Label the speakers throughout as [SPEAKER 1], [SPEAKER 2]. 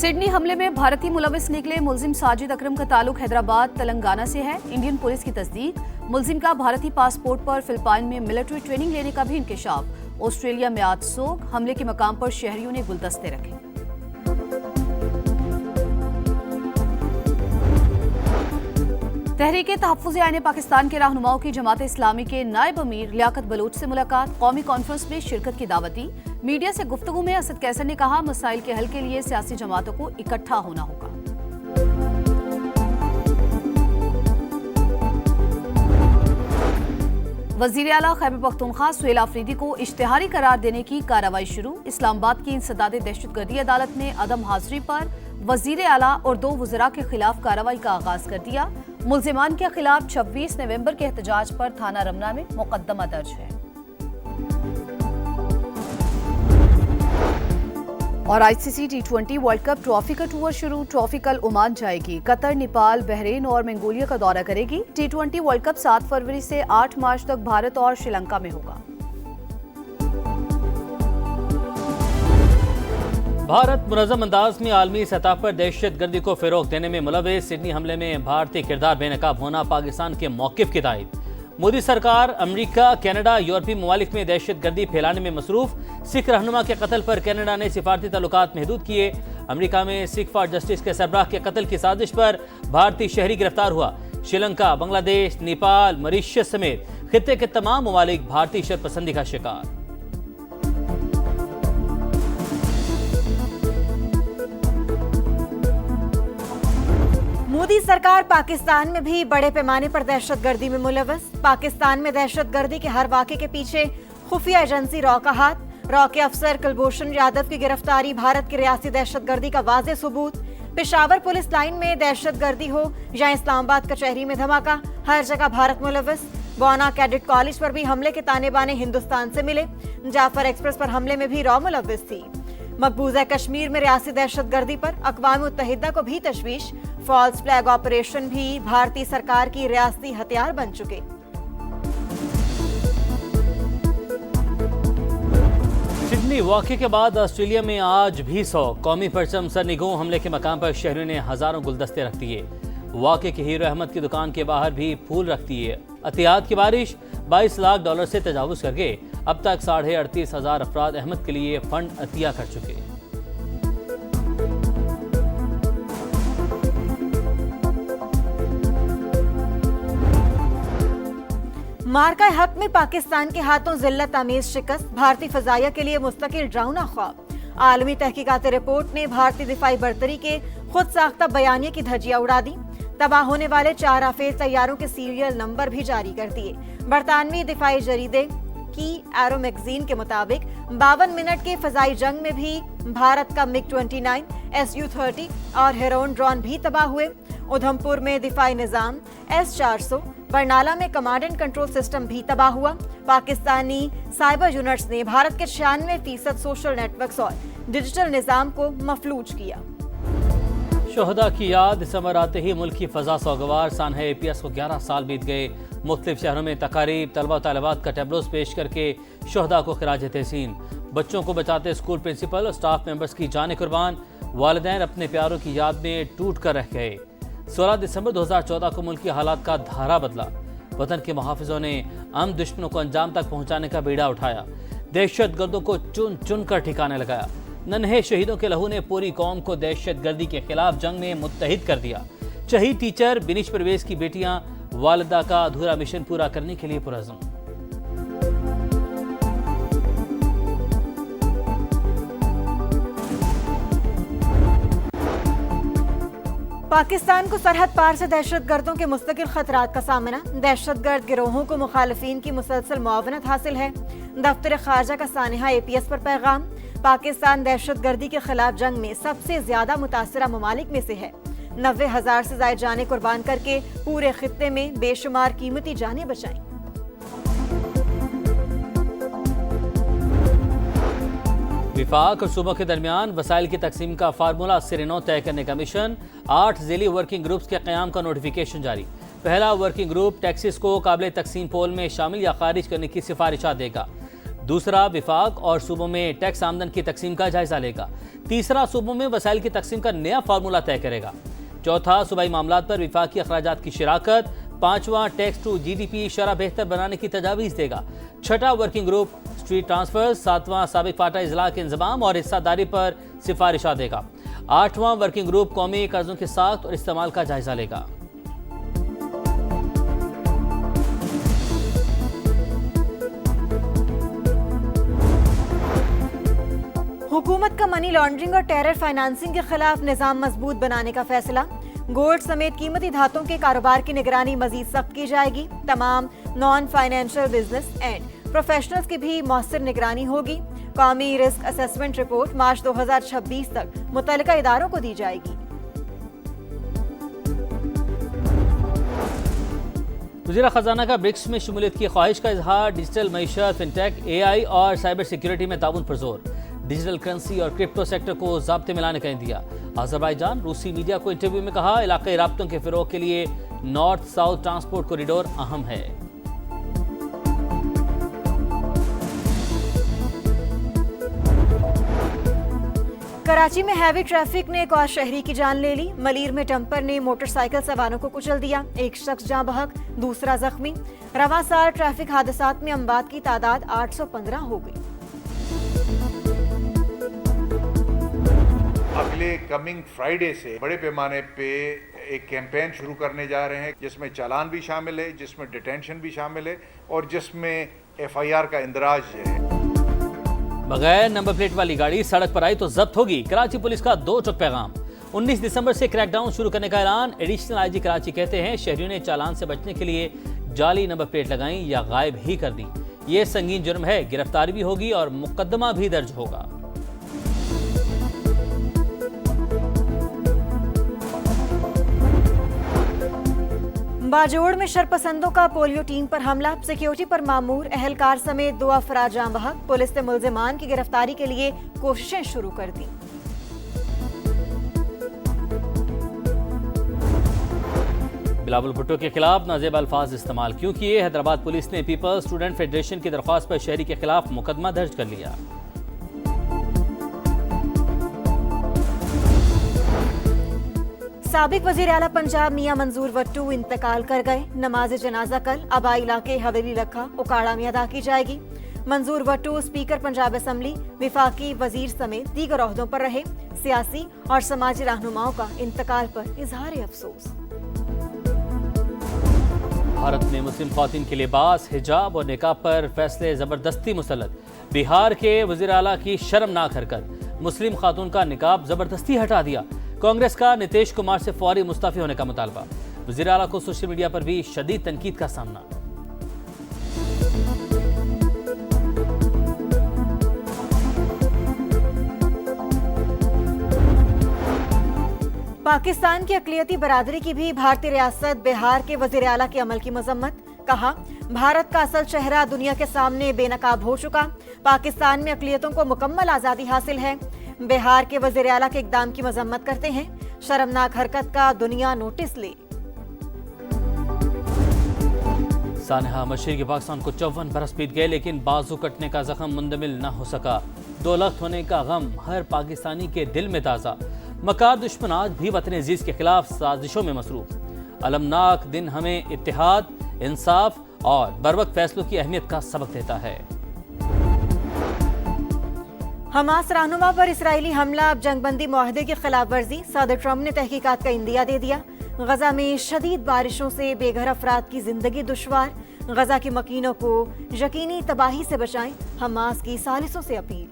[SPEAKER 1] Sydney हमले में भारतीय मुलविस निकले मुलजिम साजिद अकरम का ताल्लुक हैदराबाद तेलंगाना से है। इंडियन पुलिस की तस्दीक, मुलजिम का भारतीय पासपोर्ट पर फिलिपाइन में मिलिट्री ट्रेनिंग लेने का भी इंकशाफ। ऑस्ट्रेलिया में आज सोग, हमले के मकाम पर शहरियों ने गुलदस्ते रखे। तहरीक तहफ़्फ़ुज़ आईन पाकिस्तान के रहनुमाओं की जमात इस्लामी के नायब अमीर लियाकत बलोच से मुलाकात, कौमी कॉन्फ्रेंस में शिरकत की दावत दी। मीडिया से गुफ्तगू में असद कैसर ने कहा, मसाइल के हल के लिए सियासी जमातों को इकट्ठा होना होगा। वज़ीर आला खैबर पख्तूनख्वा सुहेल आफरीदी को इश्तिहारी करार देने की कार्रवाई शुरू। इस्लामाबाद की इंसदाद दहशतगर्दी अदालत ने अदम हाजिरी पर वज़ीर आला और 2 वज़रा के खिलाफ कार्रवाई का आगाज कर दिया। मुल्जिमान के खिलाफ 26 नवंबर के एहतजाज पर थाना रमना में मुकदमा दर्ज है। और ICC T20 world cup trophy का टूर शुरू। ट्रॉफी कल ओमान जाएगी। कतर, नेपाल, बहरीन और मंगोलिया का दौरा करेगी। T20 वर्ल्ड कप 7 फरवरी से 8 मार्च तक भारत और श्रीलंका में होगा।
[SPEAKER 2] भारत मुनज़्ज़म अंदाज में आलमी सतह पर दहशतगर्दी को फ़रोग़ देने में मुलव्वस। सिडनी हमले में भारतीय किरदार बेनकाब होना पाकिस्तान के मौक़िफ़ की तायद। मोदी सरकार अमरीका, कनाडा, यूरोपीय ममालिक में दहशतगर्दी फैलाने में मसरूफ़। सिख रहनुमा के कत्ल पर कनाडा ने सिफारती ताल्लुकात महदूद किए। अमरीका में सिख फॉर जस्टिस के सरबराह के कत्ल की साजिश पर भारतीय शहरी गिरफ्तार हुआ। श्रीलंका, बांग्लादेश, नेपाल, मॉरिशस समेत खित्ते के तमाम ममालिक भारतीय शरपसंदी का शिकार।
[SPEAKER 3] मोदी सरकार पाकिस्तान में भी बड़े पैमाने पर दहशतगर्दी में मुलव्वस। पाकिस्तान में दहशतगर्दी के हर वाक़े के पीछे खुफिया एजेंसी रॉ का हाथ। रॉ के अफसर कुलभूषण यादव की गिरफ्तारी भारत की रियासती दहशतगर्दी का वाज़ेह सबूत। पेशावर पुलिस लाइन में दहशतगर्दी हो या इस्लामाबाद कचहरी में धमाका, हर जगह भारत मुलव्वस। बौना कैडेट कॉलेज पर भी हमले के ताने बाने हिंदुस्तान से मिले। जाफर एक्सप्रेस पर हमले में भी रॉ मुलव्वस थी। मकबूजा कश्मीर में रियासी दहशतगर्दी पर अक़वाम मुत्तहिदा को भी तशवीश। फॉल्स फ्लैग ऑपरेशन भी भारतीय सरकार की रियासती हथियार बन चुके।
[SPEAKER 2] सिडनी वाक़े के बाद ऑस्ट्रेलिया में आज भी सौग। कौमी परचम सरनिगों हमले के मकाम पर शहरियों ने हजारों गुलदस्ते रख दिए। वाक़े के हीरो अहमद की दुकान के बाहर भी फूल रख दिए। एहतियात की बारिश। $22 लाख से तजावुज करके अब तक 38,500 अफराद अहमद के लिए फंड अतिया कर चुके।
[SPEAKER 3] मार्का हक में पाकिस्तान के हाथों जिल्लत आमेज शिकस्त। भारतीय फजाइया के लिए मुस्तकिल ड्राउना ख्वाब। आलमी तहकीकात रिपोर्ट ने भारतीय दिफाई बर्तरी के खुद साख्ता बयानिए की धज्जियां उड़ा दी। तबाह होने वाले 4 राफेल तैयारों के सीरियल नंबर भी जारी कर दिए। बरतानवी दिफाई जरीदे की एरो मैगजीन के मुताबिक 52 मिनट के फजाई जंग में भी भारत का MiG-29, Su-30 और हेरोन ड्रोन भी तबाह हुए। उधमपुर में दिफाई निजाम S-400, बरनाला में कमांड एंड कंट्रोल सिस्टम भी तबाह हुआ। पाकिस्तानी साइबर यूनिट्स ने भारत के 96% सोशल नेटवर्क्स और डिजिटल निजाम को मफलूज किया।
[SPEAKER 2] शोहदा की याद। दिसंबर आते ही मुल्क की फजा सौगवार। सानहा APS को 11 साल बीत गए। मुख्तलिफ शहरों में तकारीब, तलबा तालिबात का टैबलोस पेश करके शोहदा को खिराज तहसीन। बच्चों को बचाते स्कूल प्रिंसिपल और स्टाफ मेंबर्स की जान कुर्बान। वालिदैन अपने प्यारों की याद में टूट कर रह गए। 16 दिसंबर 2014 को मुल्क की हालात का धारा बदला। वतन के मुहाफिजों ने अम दुश्मनों को अंजाम तक पहुंचाने का बीड़ा उठाया। दहशतगर्दों को चुन चुन कर ठिकाने लगाया। नन्हे शहीदों के लहू ने पूरी कौम को दहशतगर्दी के खिलाफ जंग में मुत्तहिद कर दिया। शहीद टीचर बिनिश परवेज की बेटियां वालिदा का अधूरा मिशन पूरा करने के लिए पुरअज़्म।
[SPEAKER 3] पाकिस्तान को सरहद पार से दहशतगर्दों के मुस्तकिल खतरात का सामना। दहशतगर्द गिरोहों को मुखालिफिन की मुसलसल मुआवनत हासिल है। दफ्तर खारजा का सानहा APS पर पैगाम। पाकिस्तान दहशतगर्दी के खिलाफ जंग में सबसे ज्यादा मुतासरा ममालिक में से है। 90,000 से ज्यादा जानें कुर्बान करके पूरे खित्ते में बेशुमार कीमती जानें बचाई।
[SPEAKER 2] विफाक और सूबों के दरमियान वसाइल की तकसीम का फार्मूला सिरे 9 तय करने का मिशन। 8 ज़िली वर्किंग ग्रुप्स के क़याम का नोटिफिकेशन जारी। पहला वर्किंग ग्रुप टैक्सेस को काबिल तकसीम पोल में शामिल या खारिज करने की सिफारिशात देगा। दूसरा, विफाक और सूबों में टैक्स आमदन की तकसीम का जायजा लेगा। तीसरा, सूबों में वसाइल की तकसीम का नया फार्मूला तय करेगा। चौथा, सूबाई मामलात पर विफाकी अखराजात की शिराकत। पांचवा, टैक्स टू GDP शरह बेहतर बनाने की तजावीज़ देगा। छठा, वर्किंग ग्रुप स्ट्रीट ट्रांसफर। सातवां, साबिक फाटा इजला के इंजमाम और हिस्सादारी पर सिफारिशा देगा। आठवां, वर्किंग ग्रुप कौमी कर्जों के साथ और इस्तेमाल का जायजा लेगा।
[SPEAKER 3] हुकूमत का मनी लॉन्ड्रिंग और टेरर फाइनेंसिंग के खिलाफ निजाम मजबूत बनाने का फैसला। गोल्ड समेत कीमती धातुओं के कारोबार की निगरानी मजीद सख्त की जाएगी। तमाम non financial business and professionals की भी मौसर निगरानी होगी। कौमी रिस्क असेसमेंट रिपोर्ट मार्च 2026 तक मुतल्लिका इदारों को दी जाएगी।
[SPEAKER 2] वज़ीर खजाना का ब्रिक्स में शमूलियत की ख्वाहिश का इजहार। डिजिटल मईशत, फिनटेक, AI और साइबर सिक्योरिटी में ताउन पर जोर। डिजिटल करेंसी और क्रिप्टो सेक्टर को ज़ाब्ते में लाने का इंदिया। अज़रबैजान रूसी मीडिया को इंटरव्यू में कहा, इलाक़ाई राब्तों के फ़रोग़ के लिए नॉर्थ साउथ ट्रांसपोर्ट कॉरिडोर अहम है।
[SPEAKER 3] कराची में हैवी ट्रैफिक ने एक और शहरी की जान ले ली। मलीर में डंपर ने मोटरसाइकिल सवारों को कुचल दिया। एक शख्स जाँ बहक, दूसरा जख्मी। रवा साल ट्रैफिक हादसात में अमवात की तादाद 815 हो गई।
[SPEAKER 4] अगले कमिंग फ्राइडे से बड़े पैमाने पे एक कैंपेन शुरू करने जा रहे हैं, जिसमें चालान भी शामिल है, जिसमें डिटेंशन भी शामिल है और जिसमें FIR का इंदराज है।
[SPEAKER 2] बगैर नंबर प्लेट वाली गाड़ी सड़क पर आई तो जब्त होगी। कराची पुलिस का 2 टुक पैगाम। 19 दिसंबर से क्रैकडाउन शुरू करने का ऐलान। एडिशनल IG कराची कहते हैं, शहरियों ने चालान से बचने के लिए जाली नंबर प्लेट लगाई या गायब ही कर दी। ये संगीन जुर्म है, गिरफ्तारी भी होगी और मुकदमा भी दर्ज होगा।
[SPEAKER 3] बाजोड़ में शरपसंदों का पोलियो टीम पर हमला। सिक्योरिटी पर मामूर एहलकार समेत 2 अफराद जाँ बहक। पुलिस ने मुल्जिमान की गिरफ्तारी के लिए कोशिशें शुरू कर दी।
[SPEAKER 2] बिलावल भुट्टो के खिलाफ नाजेब अल्फाज इस्तेमाल क्यों किए? हैदराबाद पुलिस ने पीपल्स स्टूडेंट फेडरेशन की दरख्वास्त पर शहरी के खिलाफ मुकदमा दर्ज कर लिया।
[SPEAKER 3] साबिक वजीर आला पंजाब मियां मंजूर वट्टू इंतकाल कर गए। नमाज जनाजा कल आबाई इलाके हवेली लखा उकाड़ा में अदा की जाएगी। मंजूर वट्टू स्पीकर पंजाब असम्बली, विफाकी वजीर समेत दीगर ओहदों पर रहे। सियासी और समाजी रहनुमाओं का इंतकाल पर इजहार अफसोस।
[SPEAKER 2] भारत में मुस्लिम खवातीन के लिबास, हिजाब और निकाब पर फैसले जबरदस्ती मुसल्लत। बिहार के वजीर आला की शर्मनाक हरकत। मुस्लिम खातून का निकाब जबरदस्ती हटा दिया। कांग्रेस का नीतीश कुमार से फौरी मुस्तफी होने का मुतालबा। वज़ीर आला को सोशल मीडिया पर भी शदीद तनकीद का सामना।
[SPEAKER 3] पाकिस्तान की अक़लियती बरादरी की भी भारतीय रियासत बिहार के वज़ीर आला के अमल की मजम्मत। कहा, भारत का असल चेहरा दुनिया के सामने बेनकाब हो चुका। पाकिस्तान में अक़लियतों को मुकम्मल आज़ादी हासिल है। बिहार के वज़ीर आला के इक़दाम की मजम्मत करते हैं। शर्मनाक हरकत का दुनिया नोटिस ले।
[SPEAKER 2] सानहा, मशरिक़ी पाकिस्तान को 54 बरस बीत गए लेकिन बाजू कटने का जख्म मुंदमिल न हो सका। 2 लाख होने का गम हर पाकिस्तानी के दिल में ताज़ा। मकार दुश्मन आज भी वतन अजीज के खिलाफ साजिशों में मसरूफ। अलमनाक दिन हमें इत्तेहाद, इंसाफ और बरवक्त फैसलों की अहमियत का सबक देता है।
[SPEAKER 3] हमास रहनुमा पर इसराइली हमला, अब जंगबंदी मुआहदे की खिलाफ वर्जी। सदर ट्रंप ने तहकीकात का इंदिया दे दिया। गजा में शदीद बारिशों से बेघर अफराद की जिंदगी दुश्वार। गजा के मकीनों को यकीनी तबाही से बचाएं, हमास की सालिसों से appeal.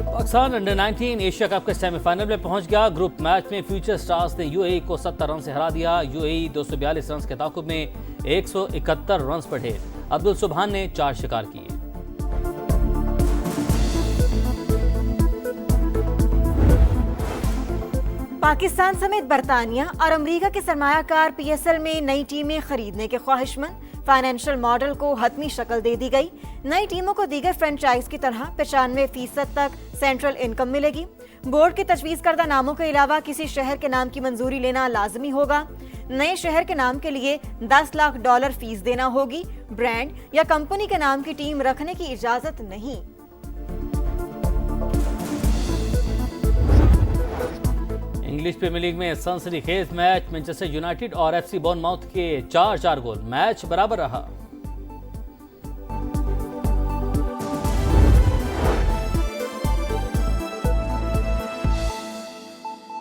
[SPEAKER 2] Pakistan under 19 Asia cup के सेमीफाइनल में पहुंच गया। ग्रुप मैच में फ्यूचर स्टार्स ने UAE को 70 रन से हरा दिया। UAE 242 रन के ताकुब में 171 रन पर ढेर। अब्दुल सुबहान ने 4 शिकार किए।
[SPEAKER 3] पाकिस्तान समेत बरतानिया और अमरीका के सरमायाकार PSL में नई टीमें खरीदने के ख्वाहिशमंद। फाइनेंशियल मॉडल को हतमी शक्ल दे दी गई। नई टीमों को दीगर फ्रेंचाइज की तरह 95% तक सेंट्रल इनकम मिलेगी। बोर्ड के तजवीज़ करदा नामों के अलावा किसी शहर के नाम की मंजूरी लेना लाजमी होगा। नए शहर के नाम के लिए $10 लाख फीस देना होगी। ब्रांड या कंपनी के नाम की टीम रखने की इजाजत नहीं।
[SPEAKER 2] इंग्लिश प्रीमियर लीग में सनसनीखेज मैच, मैनचेस्टर यूनाइटेड और FC बॉर्नमाउथ के 4-4 गोल, मैच बराबर रहा।